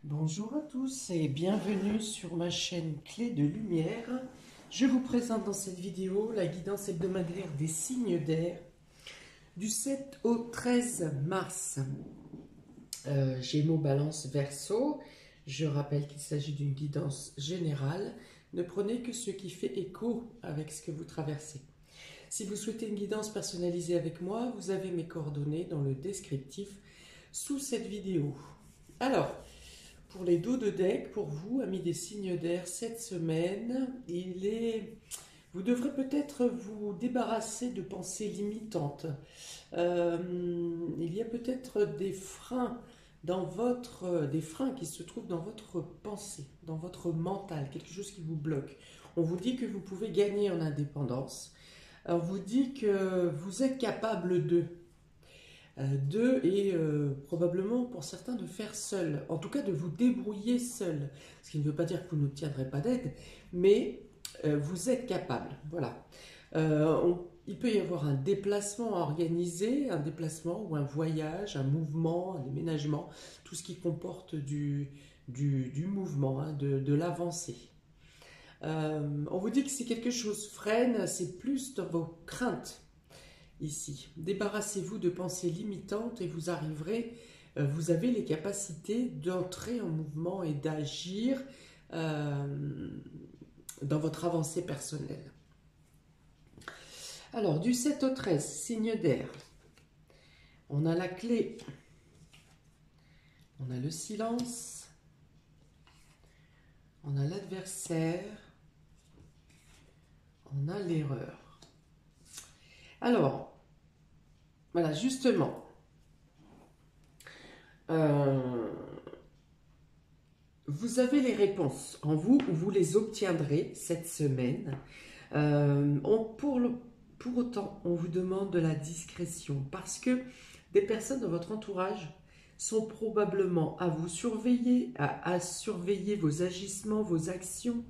Bonjour à tous et bienvenue sur ma chaîne Clé de Lumière. Je vous présente dans cette vidéo la guidance hebdomadaire des signes d'air du 7 au 13 mars. Gémeaux, Balance, Verseau. Je rappelle qu'il s'agit d'une guidance générale. Ne prenez que ce qui fait écho avec ce que vous traversez. Si vous souhaitez une guidance personnalisée avec moi, vous avez mes coordonnées dans le descriptif sous cette vidéo. Alors, pour les dos de deck, pour vous, amis des signes d'air, cette semaine, vous devrez peut-être vous débarrasser de pensées limitantes. Il y a peut-être des freins des freins qui se trouvent dans votre pensée, dans votre mental, quelque chose qui vous bloque. On vous dit que vous pouvez gagner en indépendance. On vous dit que vous êtes capable probablement pour certains de faire seul, en tout cas de vous débrouiller seul, ce qui ne veut pas dire que vous n'obtiendrez pas d'aide, mais vous êtes capable, voilà. Il peut y avoir un déplacement à organiser, un déplacement ou un voyage, un mouvement, un déménagement, tout ce qui comporte du mouvement, hein, de l'avancée. On vous dit que si quelque chose freine, c'est plus dans vos craintes ici. Débarrassez-vous de pensées limitantes et vous arriverez, vous avez les capacités d'entrer en mouvement et d'agir dans votre avancée personnelle. Alors, du 7 au 13, signe d'air. On a la clé, on a le silence, on a l'adversaire, on a l'erreur. Alors, voilà, justement, vous avez les réponses en vous ou vous les obtiendrez cette semaine. Pour autant, on vous demande de la discrétion parce que des personnes dans votre entourage sont probablement à vous surveiller, à surveiller vos agissements, vos actions,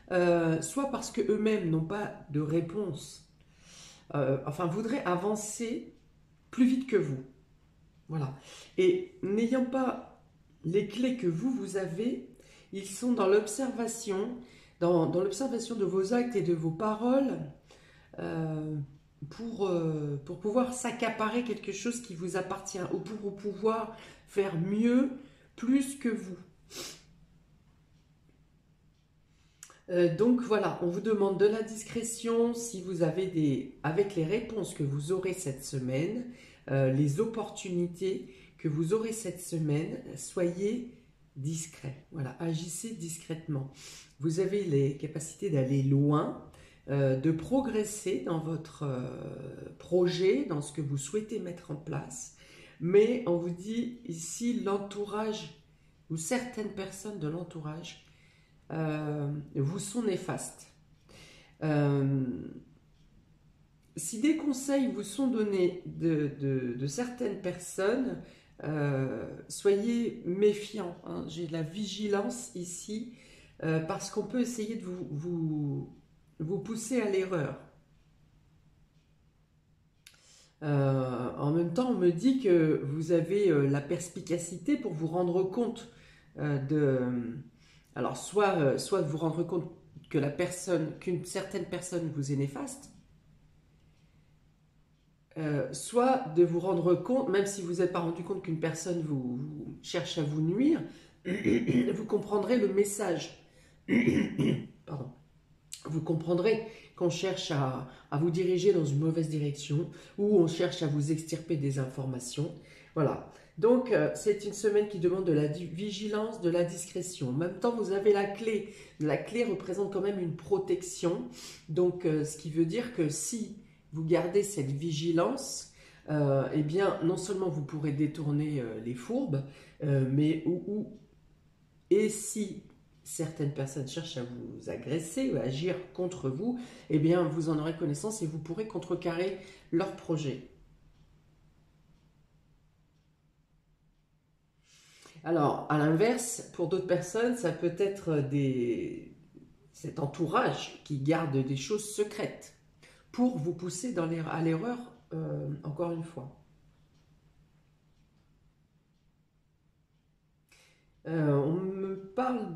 soit parce qu'eux-mêmes n'ont pas de réponse, enfin voudraient avancer plus vite que vous. Voilà. Et n'ayant pas les clés que vous avez, ils sont dans l'observation, dans l'observation de vos actes et de vos paroles, euh, pour pouvoir s'accaparer quelque chose qui vous appartient ou pour pouvoir faire mieux, plus que vous. Donc voilà, on vous demande de la discrétion si vous avez avec les réponses que vous aurez cette semaine, les opportunités que vous aurez cette semaine, soyez discret. Voilà, agissez discrètement. Vous avez les capacités d'aller loin, de progresser dans votre projet, dans ce que vous souhaitez mettre en place. Mais on vous dit ici l'entourage ou certaines personnes de l'entourage vous sont néfastes. Si des conseils vous sont donnés de certaines personnes, soyez méfiants, hein. J'ai de la vigilance ici, parce qu'on peut essayer de vous pousser à l'erreur. En même temps, on me dit que vous avez la perspicacité pour vous rendre compte alors, soit de vous rendre compte que qu'une certaine personne vous est néfaste, soit de vous rendre compte, même si vous n'êtes pas rendu compte qu'une personne vous cherche à vous nuire, vous comprendrez le message. Pardon. Vous comprendrez qu'on cherche à vous diriger dans une mauvaise direction ou on cherche à vous extirper des informations. Voilà. Donc, c'est une semaine qui demande de la vigilance, de la discrétion. En même temps, vous avez la clé. La clé représente quand même une protection. Donc, ce qui veut dire que si vous gardez cette vigilance, eh bien, non seulement vous pourrez détourner les fourbes, et si certaines personnes cherchent à vous agresser ou à agir contre vous, eh bien, vous en aurez connaissance et vous pourrez contrecarrer leur projet. Alors, à l'inverse, pour d'autres personnes, ça peut être cet entourage qui garde des choses secrètes pour vous pousser à l'erreur, encore une fois. On me parle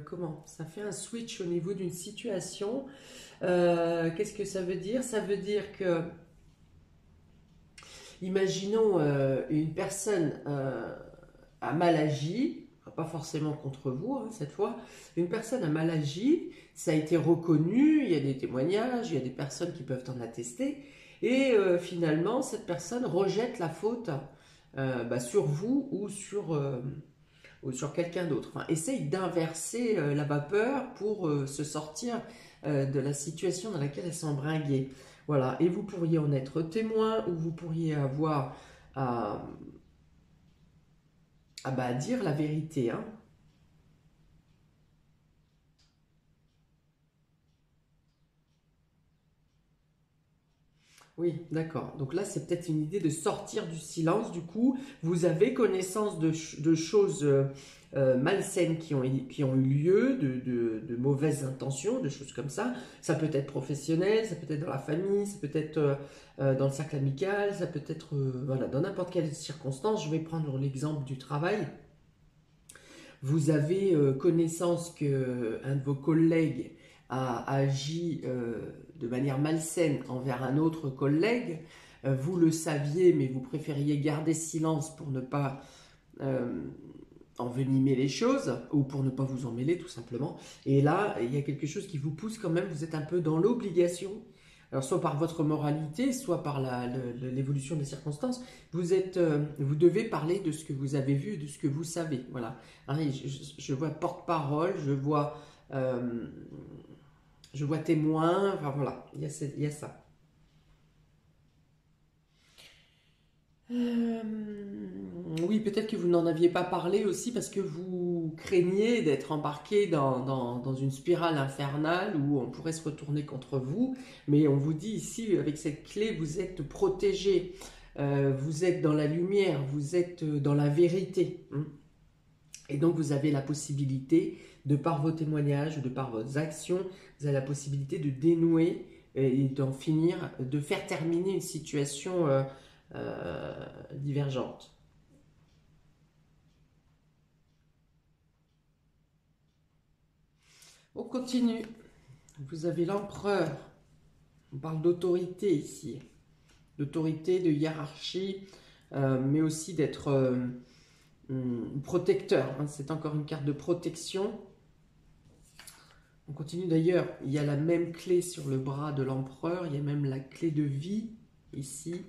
comment? Ça fait un switch au niveau d'une situation. Qu'est-ce que ça veut dire? Ça veut dire que, imaginons une personne a mal agi, pas forcément contre vous hein, cette fois, une personne a mal agi, ça a été reconnu, il y a des témoignages, il y a des personnes qui peuvent en attester, et finalement cette personne rejette la faute sur vous ou sur quelqu'un d'autre. Enfin, essaye d'inverser la vapeur pour se sortir de la situation dans laquelle elle s'embringuait. Voilà, et vous pourriez en être témoin ou vous pourriez avoir à dire la vérité. Hein. Oui, d'accord. Donc là, c'est peut-être une idée de sortir du silence. Du coup, vous avez connaissance de choses malsaines qui ont eu lieu, de mauvaises intentions, de choses comme ça. Ça peut être professionnel, ça peut être dans la famille, ça peut être dans le cercle amical, ça peut être voilà, dans n'importe quelle circonstance. Je vais prendre l'exemple du travail. Vous avez connaissance qu'un de vos collègues a agi de manière malsaine envers un autre collègue. Vous le saviez, mais vous préfériez garder silence pour ne pas envenimer les choses ou pour ne pas vous en mêler tout simplement. Et là, il y a quelque chose qui vous pousse quand même, vous êtes un peu dans l'obligation. Alors, soit par votre moralité, soit par l'évolution des circonstances, vous devez parler de ce que vous avez vu, de ce que vous savez. Voilà. Hein, je vois porte-parole, je vois témoin, enfin voilà, il y a ça. Euh, oui, peut-être que vous n'en aviez pas parlé aussi parce que vous craigniez d'être embarqué dans une spirale infernale où on pourrait se retourner contre vous. Mais on vous dit ici, avec cette clé, vous êtes protégé, vous êtes dans la lumière, vous êtes dans la vérité. Hein. Et donc vous avez la possibilité, de par vos témoignages, de par vos actions, vous avez la possibilité de dénouer et d'en finir, de faire terminer une situation divergente. On continue. Vous avez l'empereur. On parle d'autorité ici. D'autorité, de hiérarchie, mais aussi d'être protecteur. Hein. C'est encore une carte de protection. On continue d'ailleurs. Il y a la même clé sur le bras de l'empereur. Il y a même la clé de vie ici.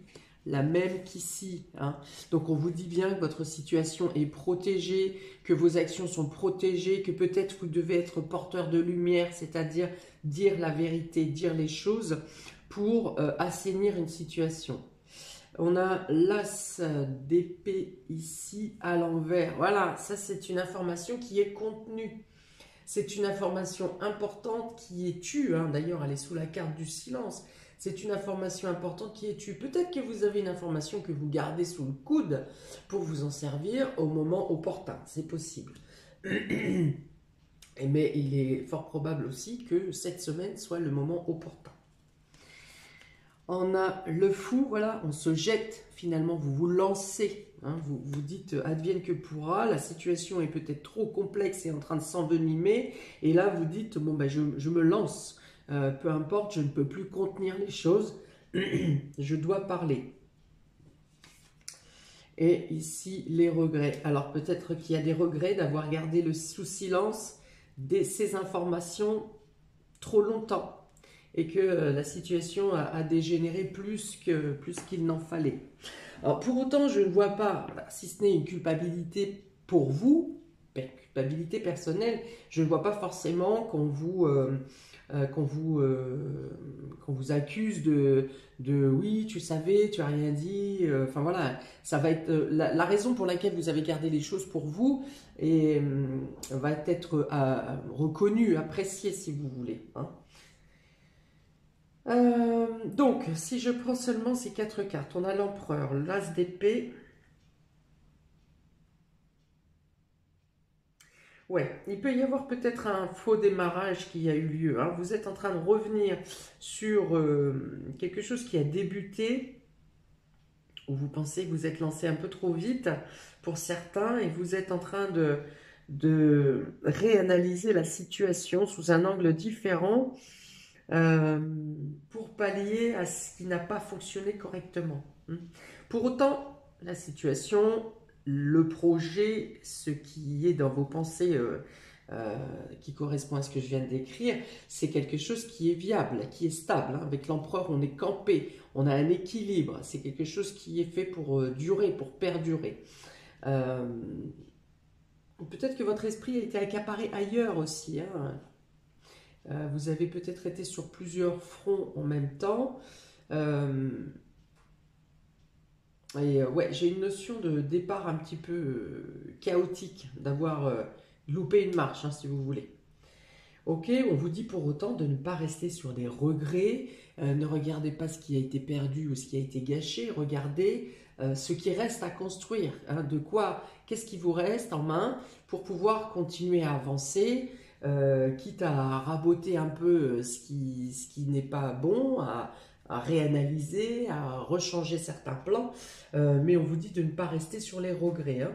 La même qu'ici. Hein. Donc on vous dit bien que votre situation est protégée, que vos actions sont protégées, que peut-être vous devez être porteur de lumière, c'est-à-dire dire la vérité, dire les choses pour assainir une situation. On a l'as d'épée ici à l'envers. Voilà, ça c'est une information qui est contenue. C'est une information importante qui est tue. Hein. D'ailleurs, elle est sous la carte du silence. C'est une information importante qui est tue. Peut-être que vous avez une information que vous gardez sous le coude pour vous en servir au moment opportun. C'est possible. Mais il est fort probable aussi que cette semaine soit le moment opportun. On a le fou, voilà, on se jette finalement, vous vous lancez, hein, vous vous dites advienne que pourra, la situation est peut-être trop complexe et en train de s'envenimer, et là vous dites bon ben je me lance, peu importe, je ne peux plus contenir les choses, je dois parler. Et ici les regrets, alors peut-être qu'il y a des regrets d'avoir gardé sous silence ces informations trop longtemps. Et que la situation a dégénéré plus qu'il n'en fallait. Alors pour autant, je ne vois pas, si ce n'est une culpabilité pour vous, culpabilité personnelle, je ne vois pas forcément qu'on vous accuse de oui, tu savais, tu n'as rien dit, enfin voilà, ça va être la raison pour laquelle vous avez gardé les choses pour vous et va être reconnue, appréciée si vous voulez. Hein. Donc, si je prends seulement ces 4 cartes, on a l'empereur, l'as d'épée. Ouais, il peut y avoir peut-être un faux démarrage qui a eu lieu. Hein. Vous êtes en train de revenir sur quelque chose qui a débuté où vous pensez que vous êtes lancé un peu trop vite pour certains et vous êtes en train de réanalyser la situation sous un angle différent pour pallier à ce qui n'a pas fonctionné correctement. Pour autant, la situation, le projet, ce qui est dans vos pensées qui correspond à ce que je viens de décrire, c'est quelque chose qui est viable, qui est stable. Avec l'empereur, on est campé, on a un équilibre. C'est quelque chose qui est fait pour durer, pour perdurer. Peut-être que votre esprit a été accaparé ailleurs aussi. Vous avez peut-être été sur plusieurs fronts en même temps. Ouais, j'ai une notion de départ un petit peu chaotique, d'avoir loupé une marche, si vous voulez. Ok, on vous dit pour autant de ne pas rester sur des regrets, ne regardez pas ce qui a été perdu ou ce qui a été gâché, regardez ce qui reste à construire, qu'est-ce qui vous reste en main pour pouvoir continuer à avancer, quitte à raboter un peu ce qui n'est pas bon, à réanalyser, à rechanger certains plans, mais on vous dit de ne pas rester sur les regrets.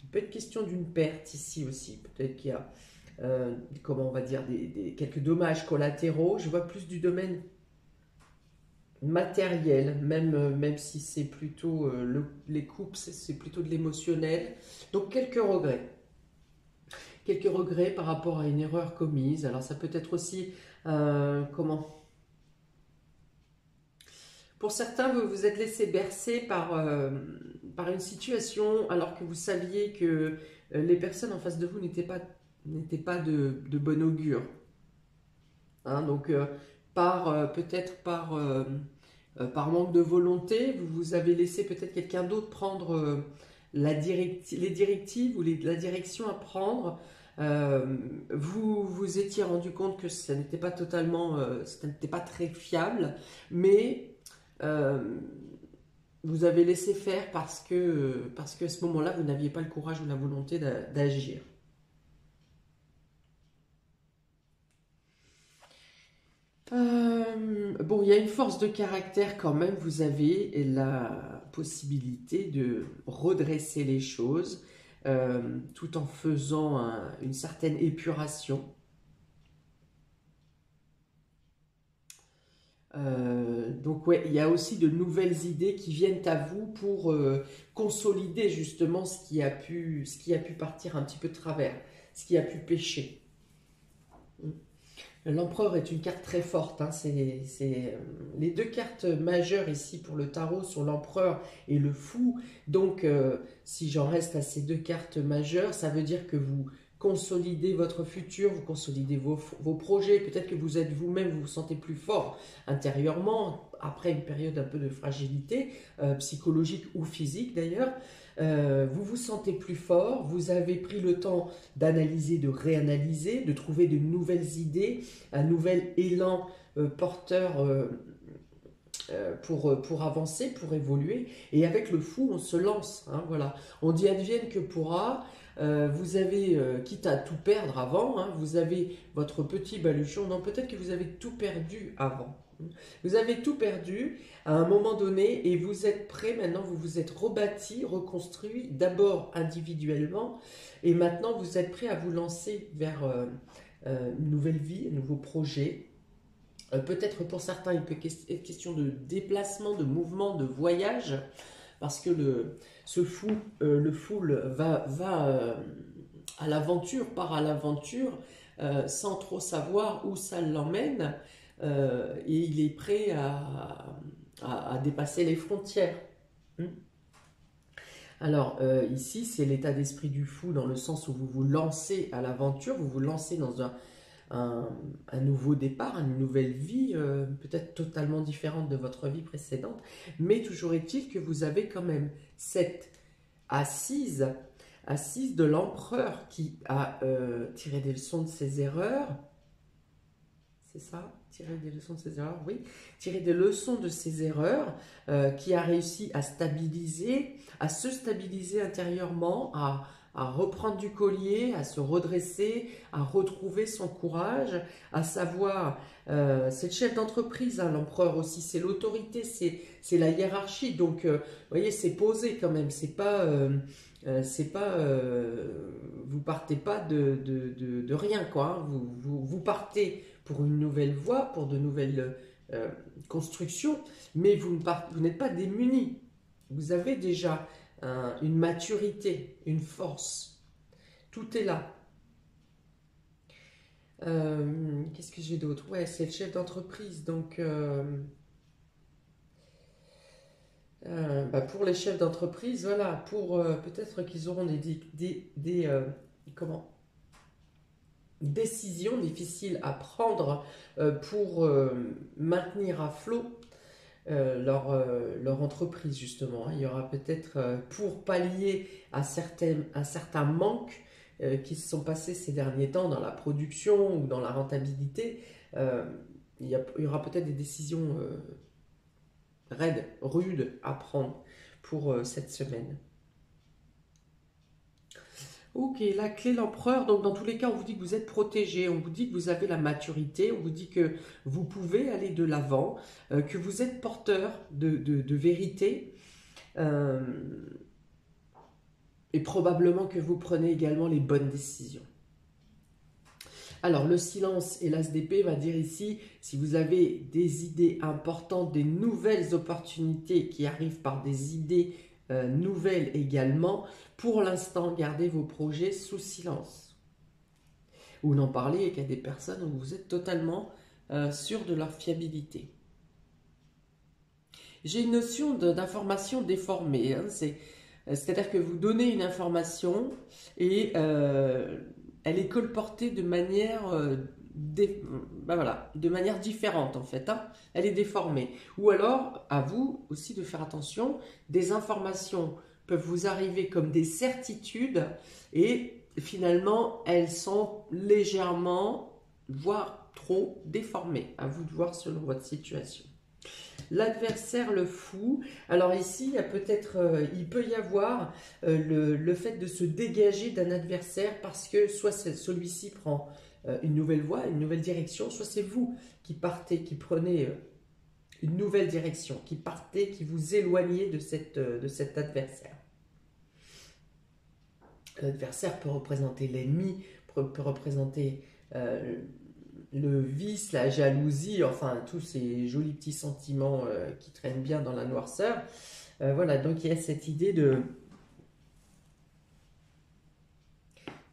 Il peut être question d'une perte ici aussi, peut-être qu'il y a comment on va dire, quelques dommages collatéraux. Je vois plus du domaine matériel, même si c'est plutôt les coupes, c'est plutôt de l'émotionnel. Donc quelques regrets. Quelques regrets par rapport à une erreur commise. Alors ça peut être aussi, pour certains, vous vous êtes laissé bercer par une situation alors que vous saviez que les personnes en face de vous n'étaient pas de bon augure. Donc, peut-être par manque de volonté, vous vous avez laissé peut-être quelqu'un d'autre prendre les directives ou la direction à prendre. Vous vous étiez rendu compte que ça n'était pas ça n'était pas très fiable, mais vous avez laissé faire parce que à ce moment-là, vous n'aviez pas le courage ou la volonté d'agir. Bon, il y a une force de caractère quand même. Vous avez la possibilité de redresser les choses tout en faisant une certaine épuration. Donc ouais, il y a aussi de nouvelles idées qui viennent à vous pour consolider justement ce qui a pu partir un petit peu de travers, ce qui a pu pécher. L'empereur est une carte très forte, les deux cartes majeures ici pour le tarot sont l'empereur et le fou. Donc si j'en reste à ces deux cartes majeures, ça veut dire que vous consolidez votre futur, vous consolidez vos projets, peut-être que vous êtes vous-même, vous vous sentez plus fort intérieurement, après une période un peu de fragilité, psychologique ou physique d'ailleurs. Vous vous sentez plus fort, vous avez pris le temps d'analyser, de réanalyser, de trouver de nouvelles idées, un nouvel élan porteur pour avancer, pour évoluer. Et avec le fou, on se lance. Voilà. On dit advienne que pourra. Vous avez, quitte à tout perdre avant, vous avez votre petit baluchon. Non, peut-être que vous avez tout perdu avant. Vous avez tout perdu à un moment donné et vous êtes prêt maintenant, vous vous êtes rebâti, reconstruit, d'abord individuellement et maintenant vous êtes prêt à vous lancer vers une nouvelle vie, un nouveau projet. Peut-être pour certains il peut être question de déplacement, de mouvement, de voyage parce que le fou va à l'aventure, part à l'aventure sans trop savoir où ça l'emmène. Et il est prêt à dépasser les frontières. Alors, ici, c'est l'état d'esprit du fou dans le sens où vous vous lancez à l'aventure, vous vous lancez dans un nouveau départ, une nouvelle vie, peut-être totalement différente de votre vie précédente, mais toujours est-il que vous avez quand même cette assise de l'empereur qui a tiré des leçons de ses erreurs. C'est ça, tirer des leçons de ses erreurs, oui. Tirer des leçons de ses erreurs, qui a réussi à se stabiliser intérieurement, à reprendre du collier, à se redresser, à retrouver son courage, à savoir, c'est le chef d'entreprise, hein, l'empereur aussi, c'est l'autorité, c'est la hiérarchie. Donc, vous voyez, c'est posé quand même, vous partez pas de rien, quoi. Hein. Vous partez pour une nouvelle voie, pour de nouvelles constructions, mais vous n'êtes pas démunis. Vous avez déjà une maturité, une force. Tout est là. Qu'est-ce que j'ai d'autre? Ouais, c'est le chef d'entreprise. Donc, pour les chefs d'entreprise, voilà, pour peut-être qu'ils auront comment, décisions difficiles à prendre pour maintenir à flot leur entreprise, justement. Hein. Il y aura peut-être, pour pallier à certains manques qui se sont passés ces derniers temps dans la production ou dans la rentabilité, il y aura peut-être des décisions raides, rudes à prendre pour cette semaine. Ok, la clé l'empereur, donc dans tous les cas, on vous dit que vous êtes protégé, on vous dit que vous avez la maturité, on vous dit que vous pouvez aller de l'avant, que vous êtes porteur de vérité, et probablement que vous prenez également les bonnes décisions. Alors, le silence et l'as d'épée va dire ici, si vous avez des idées importantes, des nouvelles opportunités qui arrivent par des idées nouvelles également, pour l'instant, gardez vos projets sous silence. Ou n'en parlez qu'à des personnes où vous êtes totalement sûr de leur fiabilité. J'ai une notion d'information déformée. Hein, c'est-à-dire que vous donnez une information et elle est colportée de manière, de manière différente en fait. Hein. Elle est déformée. Ou alors, à vous aussi de faire attention, des informations peuvent vous arriver comme des certitudes et finalement elles sont légèrement, voire trop déformées. À vous de voir selon votre situation. L'adversaire, le fou. Alors ici, il y a peut-être, il peut y avoir le fait de se dégager d'un adversaire parce que soit celui-ci prend une nouvelle voie, une nouvelle direction, soit c'est vous qui partez, qui prenez une nouvelle direction, qui partez, qui vous éloignez de cet adversaire. L'adversaire peut représenter l'ennemi, peut représenter le vice, la jalousie, enfin tous ces jolis petits sentiments qui traînent bien dans la noirceur. Voilà, donc il y a cette idée de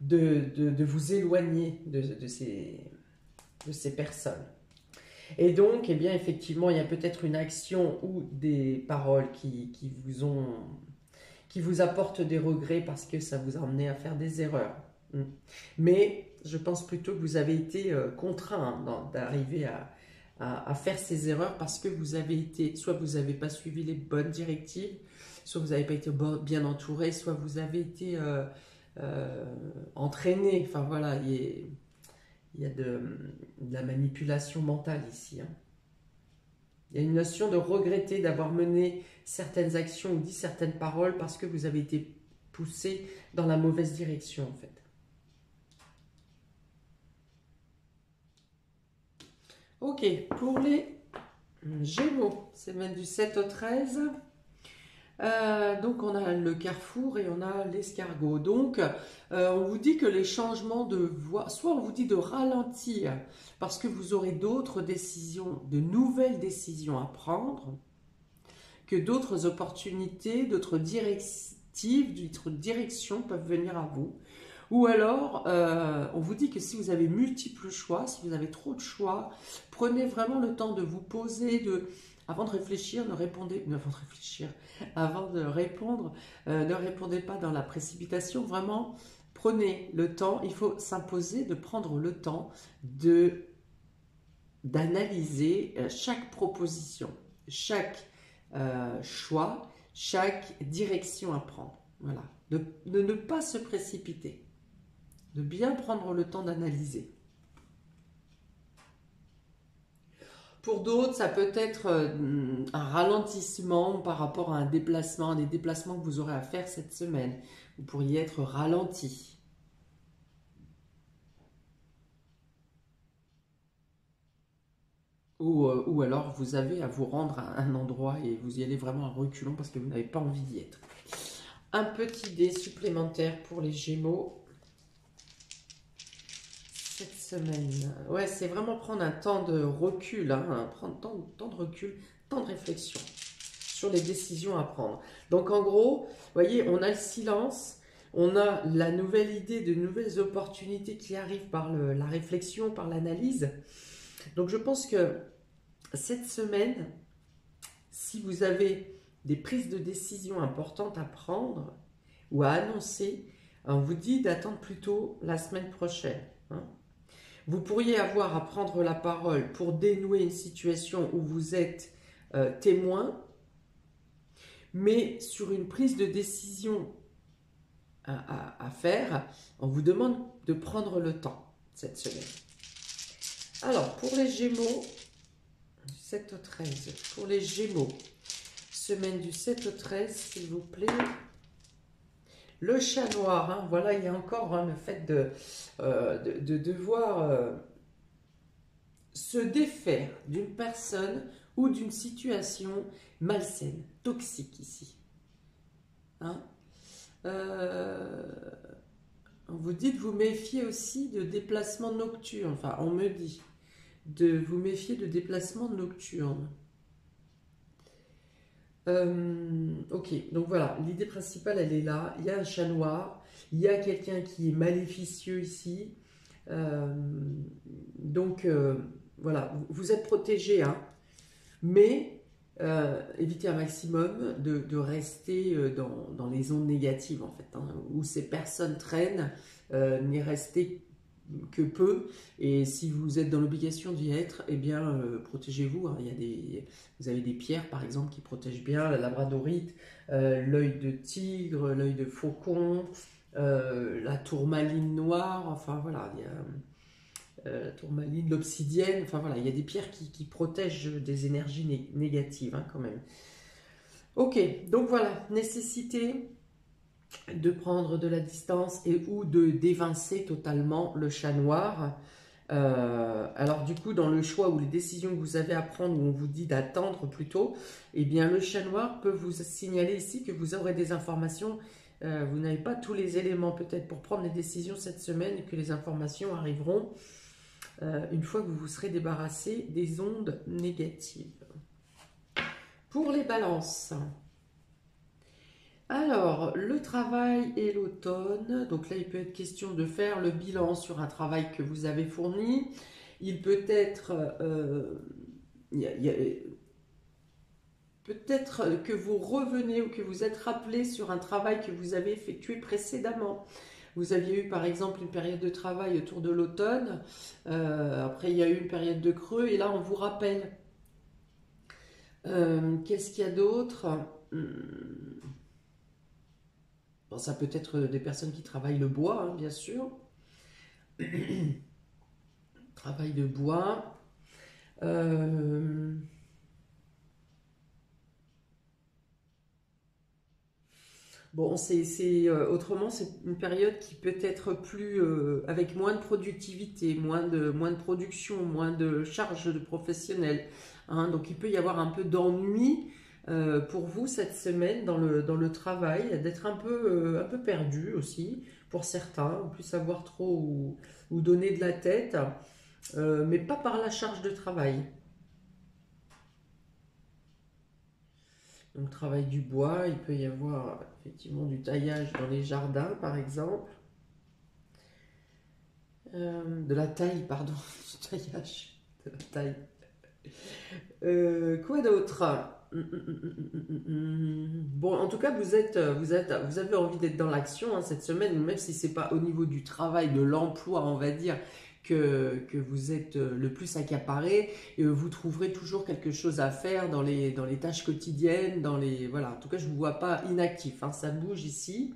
vous éloigner de ces personnes. Et donc, eh bien, effectivement, il y a peut-être une action ou des paroles qui vous apportent des regrets parce que ça vous a amené à faire des erreurs. Mais je pense plutôt que vous avez été contraint d'arriver à faire ces erreurs parce que vous avez été, soit vous n'avez pas suivi les bonnes directives, soit vous n'avez pas été bien entouré, soit vous avez été entraîné. Enfin voilà, il y a de la manipulation mentale ici. Hein. Il y a une notion de regretter d'avoir mené certaines actions ou dit certaines paroles parce que vous avez été poussé dans la mauvaise direction en fait. Ok, pour les Gémeaux, semaine du 7 au 13. Donc on a le carrefour et on a l'escargot. Donc on vous dit que les changements de voie, soit on vous dit de ralentir parce que vous aurez d'autres décisions, de nouvelles décisions à prendre, que d'autres opportunités, d'autres directives, d'autres directions peuvent venir à vous. Ou alors, on vous dit que si vous avez multiples choix, si vous avez trop de choix, prenez vraiment le temps de vous poser, avant de réfléchir, ne répondez pas dans la précipitation. Vraiment, prenez le temps. Il faut s'imposer de prendre le temps d'analyser chaque proposition, chaque choix, chaque direction à prendre. Voilà, de ne pas se précipiter. De bien prendre le temps d'analyser. Pour d'autres, ça peut être un ralentissement par rapport à un déplacement, des déplacements que vous aurez à faire cette semaine. vous pourriez être ralenti. Ou alors vous avez à vous rendre à un endroit et vous y allez vraiment à reculons parce que vous n'avez pas envie d'y être. Un petit dé supplémentaire pour les Gémeaux. Cette semaine, ouais, c'est vraiment prendre un temps de recul, hein, prendre temps de recul, temps de réflexion sur les décisions à prendre. Donc en gros, vous voyez, on a le silence, on a la nouvelle idée, de nouvelles opportunités qui arrivent par la réflexion, par l'analyse. Donc je pense que cette semaine, si vous avez des prises de décision importantes à prendre ou à annoncer, on vous dit d'attendre plutôt la semaine prochaine. Hein. Vous pourriez avoir à prendre la parole pour dénouer une situation où vous êtes témoin, mais sur une prise de décision à faire, on vous demande de prendre le temps cette semaine. Alors, pour les Gémeaux, du 7 au 13, pour les Gémeaux, semaine du 7 au 13, s'il vous plaît. Le chat noir, hein, voilà, il y a encore hein, le fait de devoir se défaire d'une personne ou d'une situation malsaine, toxique ici. Hein, on vous dit de vous méfier aussi de déplacements nocturnes, enfin on me dit de vous méfier de déplacements nocturnes. Ok, donc voilà, l'idée principale, elle est là. Il y a un chat noir, il y a quelqu'un qui est maléficieux ici. Donc, voilà, vous êtes protégé, hein, mais évitez un maximum de rester dans les zones négatives, en fait, hein, où ces personnes traînent, n'y restez que peu, et si vous êtes dans l'obligation d'y être, eh bien, protégez-vous. Hein. Vous avez des pierres, par exemple, qui protègent bien, la labradorite, l'œil de tigre, l'œil de faucon, la tourmaline noire, enfin voilà, il y a la tourmaline, l'obsidienne, enfin voilà, il y a des pierres qui protègent des énergies négatives, hein, quand même. Ok, donc voilà, nécessité de prendre de la distance et ou de d'évincer totalement le chat noir. Alors du coup, dans le choix ou les décisions que vous avez à prendre, où on vous dit d'attendre plutôt, eh bien le chat noir peut vous signaler ici que vous aurez des informations. Vous n'avez pas tous les éléments peut-être pour prendre les décisions cette semaine et que les informations arriveront une fois que vous vous serez débarrassé des ondes négatives. Pour les balances. Alors, le travail et l'automne, donc là il peut être question de faire le bilan sur un travail que vous avez fourni. Il peut être, peut-être que vous revenez ou que vous êtes rappelé sur un travail que vous avez effectué précédemment. Vous aviez eu par exemple une période de travail autour de l'automne, après il y a eu une période de creux et là on vous rappelle. Qu'est-ce qu'il y a d'autre? Bon, ça peut être des personnes qui travaillent le bois, hein, bien sûr. Travail de bois. Bon, autrement, c'est une période qui peut être plus avec moins de productivité, moins de production, moins de charges de professionnels. Hein. Donc, il peut y avoir un peu d'ennui pour vous cette semaine dans le travail, d'être un peu perdu aussi pour certains, ne plus savoir trop où donner de la tête, mais pas par la charge de travail. Donc, travail du bois, il peut y avoir effectivement du taillage dans les jardins, par exemple. De la taille, pardon, du taillage, de la taille. Quoi d'autre? Bon, en tout cas, vous avez envie d'être dans l'action hein, cette semaine, même si c'est pas au niveau du travail, de l'emploi, on va dire, que vous êtes le plus accaparé. Vous trouverez toujours quelque chose à faire dans les tâches quotidiennes, voilà. En tout cas, je ne vous vois pas inactif, hein, ça bouge ici.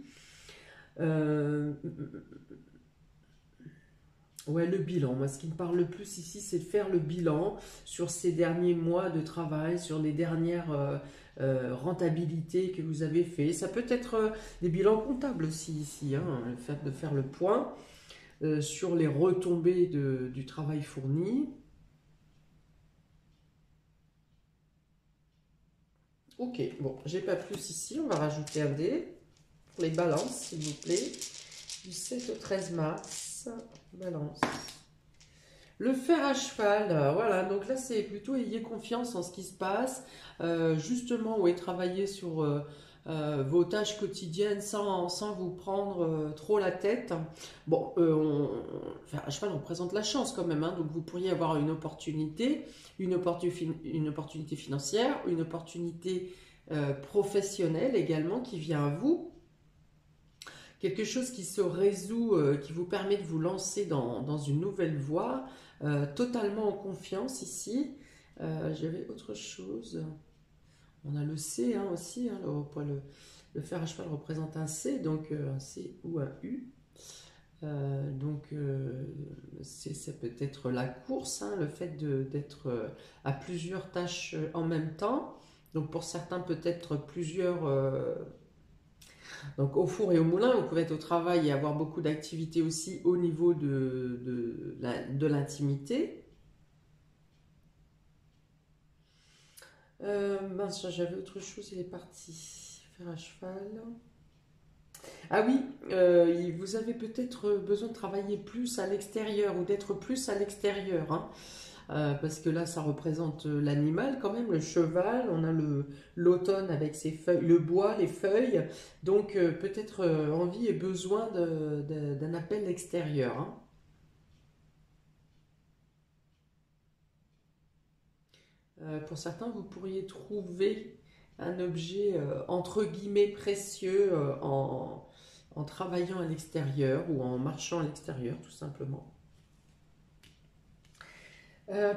Ouais, le bilan. Moi, ce qui me parle le plus ici, c'est de faire le bilan sur ces derniers mois de travail, sur les dernières rentabilité que vous avez fait. Ça peut être des bilans comptables aussi ici, hein, le fait de faire le point sur les retombées du travail fourni. Ok, bon, j'ai pas plus ici, on va rajouter un dé pour les balances, s'il vous plaît. Du 7 au 13 mars, balance. Le fer à cheval, voilà, donc là c'est plutôt ayez confiance en ce qui se passe, justement, oui, travailler sur vos tâches quotidiennes sans vous prendre trop la tête. Bon, le fer à cheval représente la chance quand même, hein, donc vous pourriez avoir une opportunité financière, une opportunité professionnelle également qui vient à vous. Quelque chose qui se résout, qui vous permet de vous lancer dans une nouvelle voie, totalement en confiance ici. J'avais autre chose. On a le C hein, aussi. Hein, le fer à cheval représente un C, donc un C ou un U. Ça peut être la course, hein, le fait d'être à plusieurs tâches en même temps. Donc pour certains peut-être plusieurs... donc au four et au moulin, vous pouvez être au travail et avoir beaucoup d'activités aussi au niveau de l'intimité. Mince, j'avais autre chose, il est parti. Fer à cheval. Ah oui, vous avez peut-être besoin de travailler plus à l'extérieur ou d'être plus à l'extérieur, hein. Parce que là, ça représente l'animal quand même, le cheval, on a l'automne avec ses feuilles, le bois, les feuilles, donc peut-être envie et besoin d'un appel extérieur, hein. Pour certains, vous pourriez trouver un objet entre guillemets précieux en travaillant à l'extérieur ou en marchant à l'extérieur, tout simplement.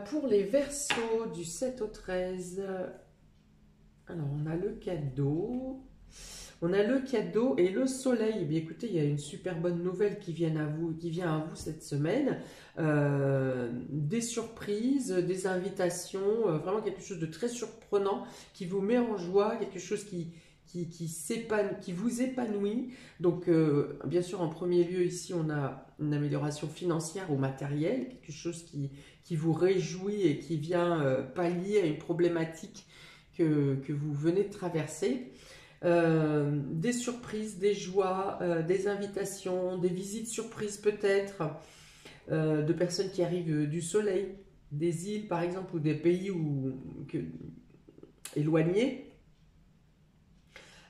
Pour les Verseaux du 7 au 13, alors on a le cadeau. On a le cadeau et le soleil. Eh bien, écoutez, il y a une super bonne nouvelle qui vient à vous cette semaine. Des surprises, des invitations, vraiment quelque chose de très surprenant qui vous met en joie, quelque chose qui vous épanouit. Donc, bien sûr, en premier lieu, ici, on a une amélioration financière ou matérielle, quelque chose qui vous réjouit et qui vient pallier à une problématique que vous venez de traverser. Des surprises, des joies, des invitations, des visites surprises peut-être, de personnes qui arrivent du soleil, des îles par exemple, ou des pays éloignés.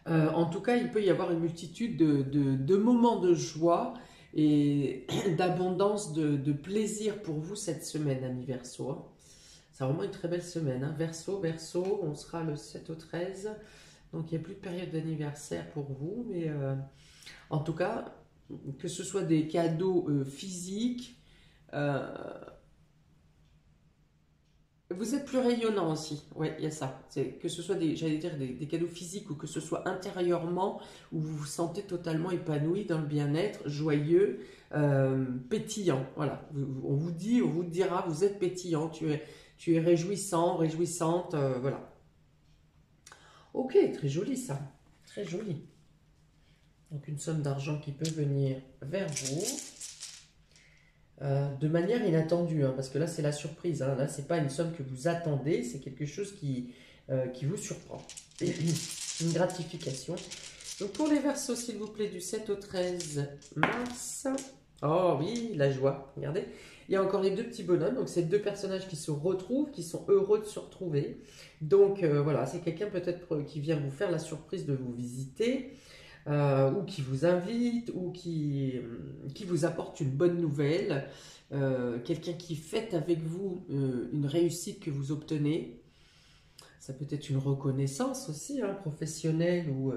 En tout cas, il peut y avoir une multitude de moments de joie et d'abondance de plaisir pour vous cette semaine, amis Verseau, hein. C'est vraiment une très belle semaine, hein. Verseau, on sera le 7 au 13. Donc il n'y a plus de période d'anniversaire pour vous, mais en tout cas, que ce soit des cadeaux physiques, vous êtes plus rayonnant aussi, oui, il y a ça. Que ce soit j'allais dire des cadeaux physiques ou que ce soit intérieurement, où vous vous sentez totalement épanoui dans le bien-être, joyeux, pétillant. Voilà, on vous dira, vous êtes pétillant, tu es réjouissant, réjouissante, voilà. Ok, très joli ça, très joli. Donc une somme d'argent qui peut venir vers vous de manière inattendue, hein, parce que là c'est la surprise, hein, là c'est pas une somme que vous attendez, c'est quelque chose qui vous surprend. Une gratification. Donc pour les Verseaux, s'il vous plaît, du 7 au 13 mars. Oh oui, la joie, regardez. Il y a encore les deux petits bonhommes, donc c'est deux personnages qui se retrouvent, qui sont heureux de se retrouver. Donc voilà, c'est quelqu'un peut-être qui vient vous faire la surprise de vous visiter, ou qui vous invite, ou qui vous apporte une bonne nouvelle, quelqu'un qui fête avec vous une réussite que vous obtenez. Ça peut être une reconnaissance aussi, hein, professionnelle, ou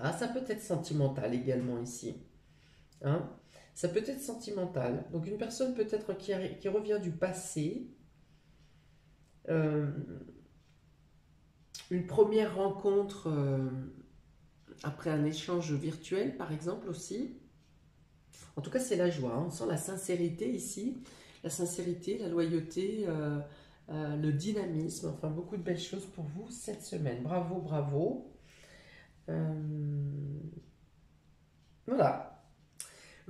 ça peut être sentimental également ici, hein. Ça peut être sentimental. Donc une personne peut-être qui revient du passé, une première rencontre après un échange virtuel par exemple aussi. En tout cas c'est la joie, hein. On sent la sincérité ici, la sincérité, la loyauté, le dynamisme, enfin beaucoup de belles choses pour vous cette semaine. Bravo, bravo. Voilà.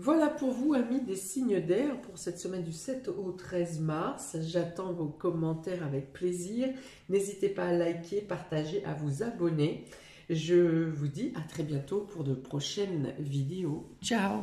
Voilà pour vous, amis des signes d'air, pour cette semaine du 7 au 13 mars. J'attends vos commentaires avec plaisir. N'hésitez pas à liker, partager, à vous abonner. Je vous dis à très bientôt pour de prochaines vidéos. Ciao!